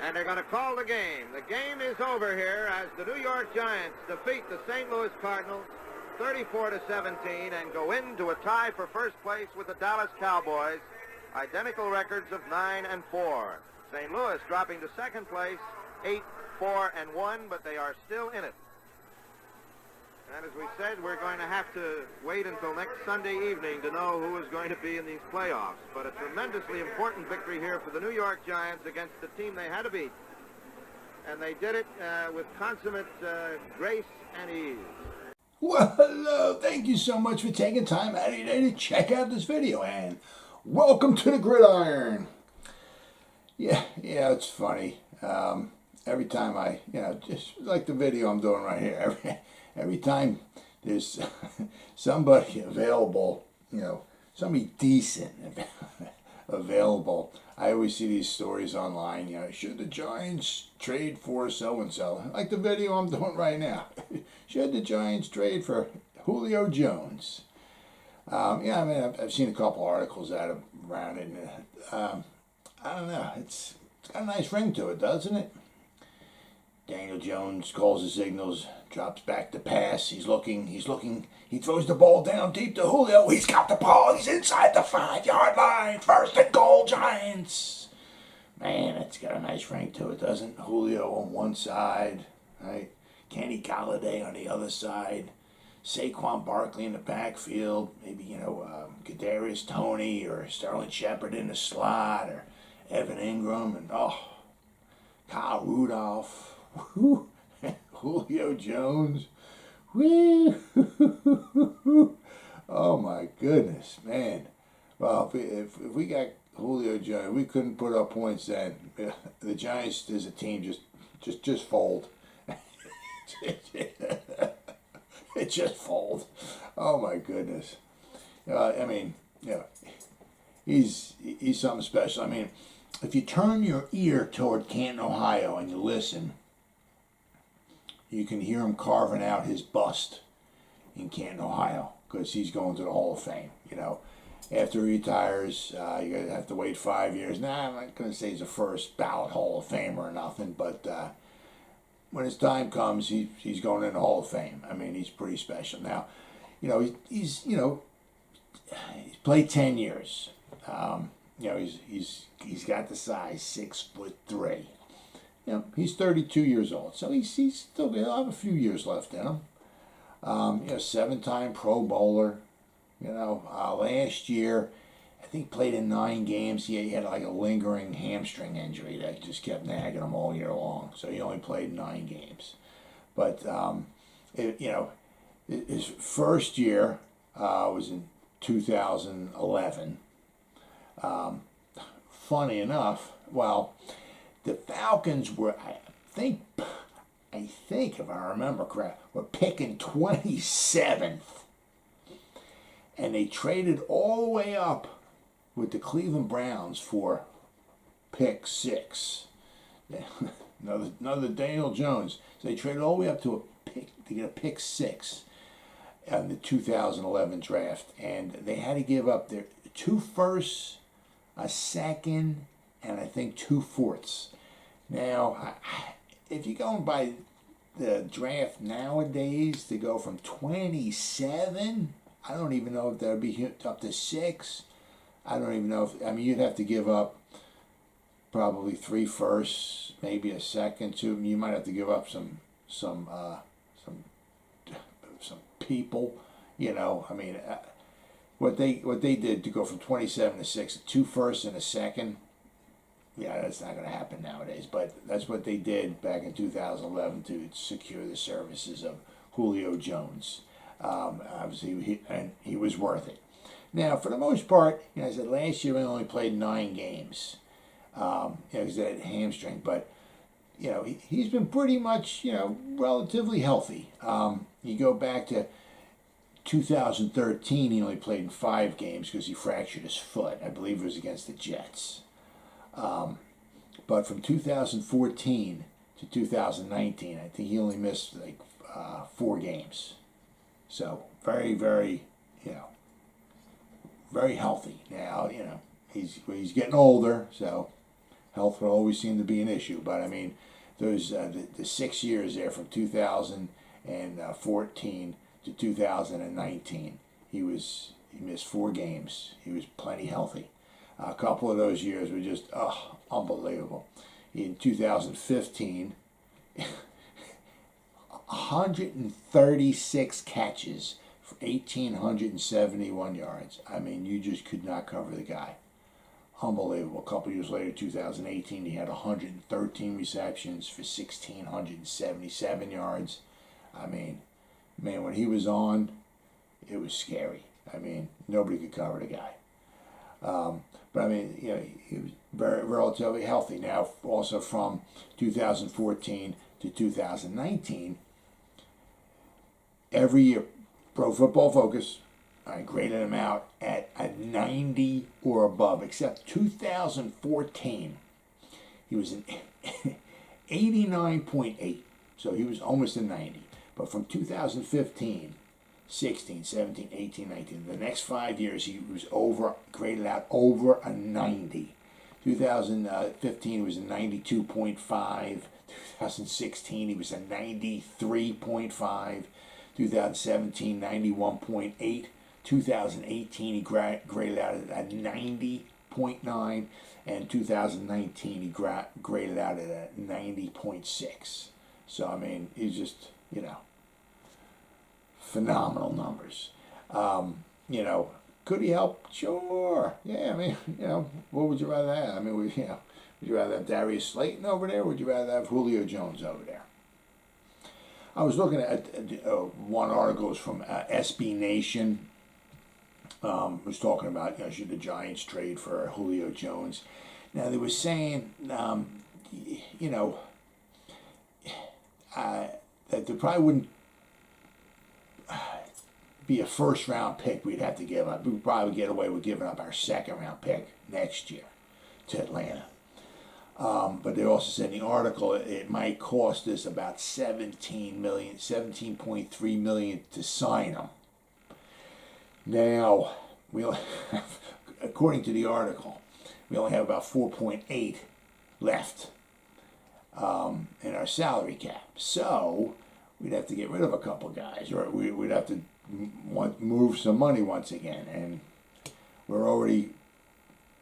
And they're going to call the game. The game is over here as the New York Giants defeat the St. Louis Cardinals 34-17 and go into a tie for first place with the Dallas Cowboys. Identical records of 9-4. St. Louis dropping to second place, 8-4-1, but they are still in it. And as we said, we're going to have to wait until next Sunday evening to know who is going to be in these playoffs. But a tremendously important victory here for the New York Giants against the team they had to beat. And they did it with consummate grace and ease. Well, hello. Thank you so much for taking time out of your day to check out this video. And welcome to the Gridiron. Yeah, it's funny. Every time I, just like the video I'm doing right here, every time there's somebody available, somebody decent available, I always see these stories online, should the Giants trade for so-and-so? Like the video I'm doing right now. Should the Giants trade for Julio Jones? I've seen a couple articles out around it, and I don't know, it's got a nice ring to it, doesn't it? Daniel Jones calls the signals, drops back to pass. He's looking. He throws the ball down deep to Julio. He's got the ball. He's inside the 5-yard line. First and goal, Giants. Man, it's got a nice ring to it, doesn't it? Julio on one side, right? Kenny Golladay on the other side. Saquon Barkley in the backfield. Maybe, Kadarius Toney or Sterling Shepard in the slot or Evan Ingram and, Kyle Rudolph. Julio Jones. Woo. Oh my goodness, man. Well, if we got Julio Jones, we couldn't put up points then. The Giants as a team just fold. It just fold. Oh my goodness. He's something special. If you turn your ear toward Canton, Ohio, and you listen, you can hear him carving out his bust in Canton, Ohio, because he's going to the Hall of Fame. After he retires, you're going to have to wait 5 years. I'm not going to say he's a first ballot Hall of Famer or nothing, but when his time comes, he's going in the Hall of Fame. He's pretty special. Now, he's played 10 years. He's got the size, 6'3". He's 32 years old, so he'll have a few years left in him. 7-time Pro Bowler. Last year, I think played in 9 games. He had like a lingering hamstring injury that just kept nagging him all year long. So he only played 9 games. But his first year was in 2011. Funny enough, the Falcons were, I think if I remember correct, were picking 27th. And they traded all the way up with the Cleveland Browns for pick 6. Another Daniel Jones. So they traded all the way up to get a pick 6 in the 2011 draft. And they had to give up their 2 firsts, a second, and I think 2 fourths. Now, if you're going by the draft nowadays to go from 27, I don't even know if that would be up to 6. I don't even know if, you'd have to give up probably 3 firsts, maybe a second, 2. You might have to give up some people, what they did to go from 27 to 6, 2 firsts and a second. Yeah, that's not going to happen nowadays, but that's what they did back in 2011 to secure the services of Julio Jones. Obviously, he was worth it. Now, for the most part, I said last year he only played 9 games, because of that hamstring, but he's been pretty much relatively healthy. You go back to 2013, he only played in 5 games because he fractured his foot. I believe it was against the Jets. But from 2014 to 2019, I think he only missed 4 games. So very, very, very healthy. Now, he's getting older, so health will always seem to be an issue. But I mean, those the 6 years there from 2014 to 2019, he missed 4 games. He was plenty healthy. A couple of those years were just unbelievable. In 2015, 136 catches for 1,871 yards. I mean, you just could not cover the guy. Unbelievable. A couple years later, 2018, he had 113 receptions for 1,677 yards. I mean, man, when he was on, it was scary. I mean, nobody could cover the guy. But I mean, you know, he was very relatively healthy. Now, also from 2014 to 2019, every year, Pro Football Focus, I graded him out at a 90 or above, except 2014, he was an 89.8, so he was almost a 90. But from 2015, 16, 17, 18, 19, the next 5 years, he was graded out over a 90. 2015, he was a 92.5. 2016, he was a 93.5. 2017, 91.8. 2018, he graded out at a 90.9. And 2019, he graded out at a 90.6. So, I mean, he's just, you know, phenomenal numbers. You know, could he help? Sure. Yeah, I mean, you know, what would you rather have? I mean, would you rather have Darius Slayton over there, or would you rather have Julio Jones over there? I was looking at one article from SB Nation. Was talking about, you know, should the Giants trade for Julio Jones? Now, they were saying, you know, that they probably wouldn't be a first-round pick we'd have to give up. We'd probably get away with giving up our second-round pick next year to Atlanta. But they also said in the article it might cost us about $17.3 million to sign him. Now, according to the article, we only have about 4.8 left in our salary cap. So we'd have to get rid of a couple guys, or we'd have to move some money once again. And we're already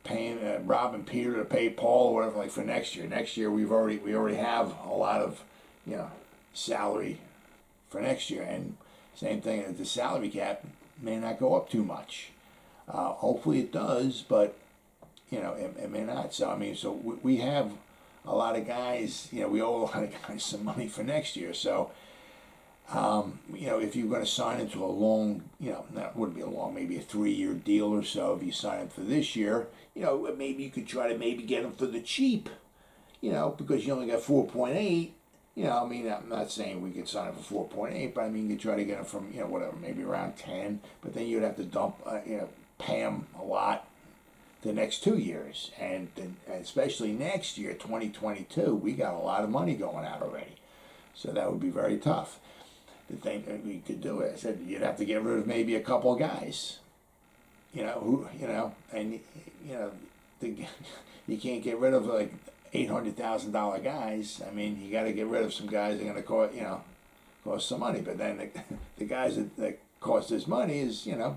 paying robbing Peter to pay Paul or whatever, like for next year. Next year we already have a lot of, you know, salary for next year, and same thing, the salary cap may not go up too much. Hopefully it does, but you know, it may not. So I mean, so we have a lot of guys. You know, we owe a lot of guys some money for next year. So you know, if you're going to sign into a long, you know, that wouldn't be a long, maybe a 3-year deal or so. If you sign him for this year, you know, maybe you could try to maybe get him for the cheap. You know, because you only got 4.8. You know, I mean, I'm not saying we could sign him for 4.8, but I mean, you could try to get him from, you know, whatever, maybe around 10. But then you'd have to you know, pay him a lot the next 2 years, and especially next year, 2022, we got a lot of money going out already. So that would be very tough. The thing that we could do, I said, you'd have to get rid of maybe a couple of guys. You know, who, you know, and you know, you can't get rid of like $800,000 guys. I mean, you got to get rid of some guys that are going to cost, you know, cost some money. But then the guys that cost this money is, you know,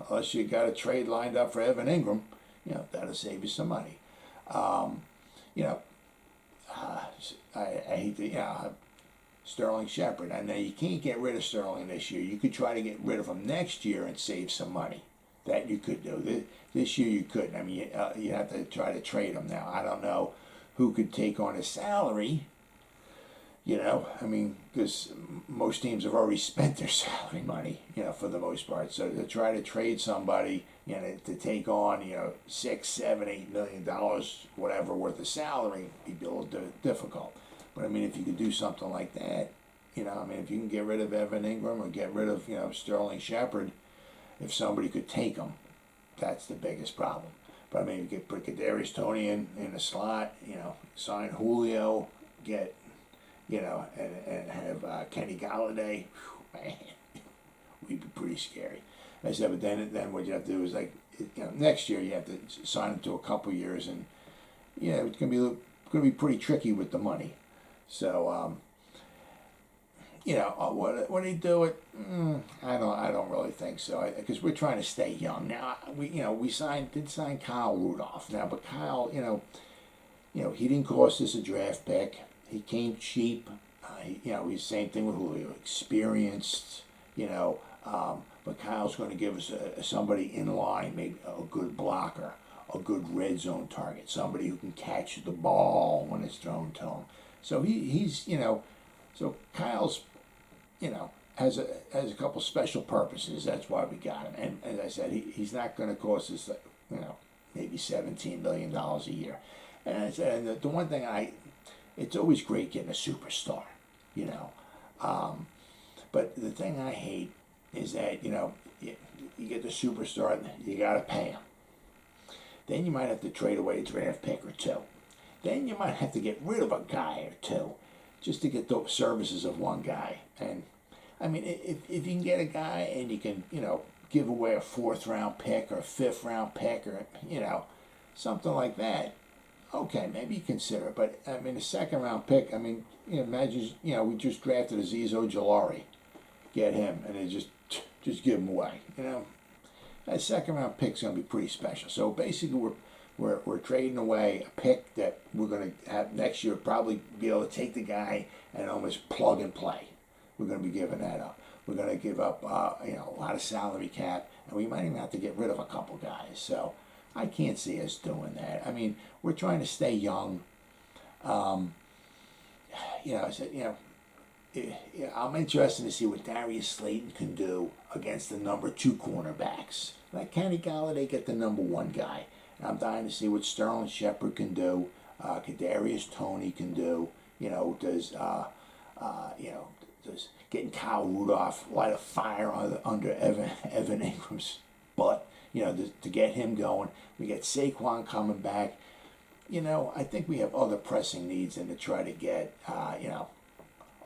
unless you got a trade lined up for Evan Ingram, you know, that'll save you some money. You know, I hate to, you know, Sterling Shepard. I know you can't get rid of Sterling this year. You could try to get rid of him next year and save some money. That you could do. This year you couldn't. I mean, you have to try to trade him now. I don't know who could take on his salary. You know, I mean, because most teams have already spent their salary money, you know, for the most part. So to try to trade somebody, you know, to take on, you know, $6, $7, $8 million, whatever worth of salary, it'd be a little difficult. But I mean, if you could do something like that, you know, I mean, if you can get rid of Evan Ingram or get rid of, you know, Sterling Shepard, if somebody could take them, that's the biggest problem. But I mean, you could put Kadarius Toney in the slot, you know, sign Julio, get, you know, and have Kenny Golladay. Whew, man, we'd be pretty scary. I said, but then what you have to do is, like, next year you have to sign him to a couple years, and it's going to be pretty tricky with the money. So would he do it? I don't really think so, because we're trying to stay young. Now we did sign Kyle Rudolph now, but Kyle, he didn't cost us a draft pick. He came cheap. He's the same thing with Julio, experienced. But Kyle's going to give us somebody in line, maybe a good blocker, a good red zone target, somebody who can catch the ball when it's thrown to him. So he's so Kyle's has a couple special purposes. That's why we got him. And as I said, he's not going to cost us maybe $17 million a year. And I said, the one thing it's always great getting a superstar, but the thing I hate is that, you get the superstar, you got to pay him. Then you might have to trade away a draft pick or two. Then you might have to get rid of a guy or two just to get the services of one guy. And, I mean, if you can get a guy and you can, give away a 4th-round pick or a 5th-round pick or, something like that, okay, maybe you consider it. But, I mean, a 2nd-round pick, I mean, imagine, we just drafted Azeez Ojulari. Get him, and then just give him away. That 2nd-round pick's going to be pretty special. So basically, we're trading away a pick that we're going to have next year. Probably be able to take the guy and almost plug and play. We're going to be giving that up. We're going to give up a lot of salary cap, and we might even have to get rid of a couple guys. So I can't see us doing that. I mean, we're trying to stay young. I said, I'm interested to see what Darius Slayton can do against the number 2 cornerbacks. Let Kenny Golladay get the number 1 guy. And I'm dying to see what Sterling Shepard can do. Kadarius Toney can do. Does getting Kyle Rudolph light a fire under Evan Ingram's butt. To get him going. We get Saquon coming back. I think we have other pressing needs than to try to get a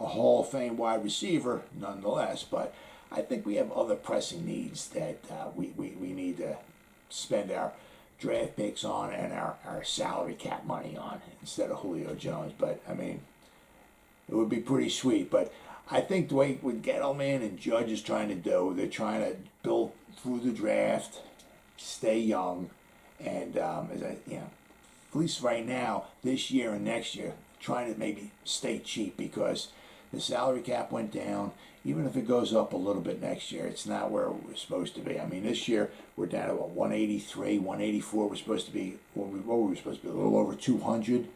Hall of Fame wide receiver, nonetheless. But I think we have other pressing needs that we need to spend our draft picks on and our salary cap money on instead of Julio Jones. But, I mean, it would be pretty sweet. But I think the way with Gettleman and Judge is trying to do, they're trying to build through the draft, stay young, and at least right now, this year and next year, trying to maybe stay cheap because the salary cap went down. Even if it goes up a little bit next year, it's not where we're supposed to be. I mean, this year we're down to 183, 184. We're supposed to be, what were we supposed to be? A little over 200.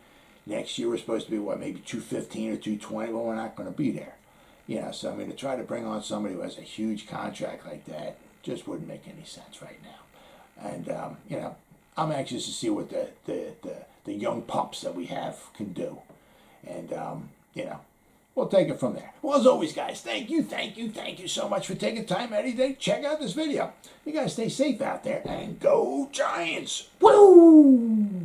Next year we're supposed to be, maybe 215 or 220. Well, we're not going to be there. So I mean, to try to bring on somebody who has a huge contract like that just wouldn't make any sense right now. And, I'm anxious to see what the young pups that we have can do. And, we'll take it from there. Well, as always, guys, thank you so much for taking time out of your day. Check out this video. You guys stay safe out there and go Giants. Woo!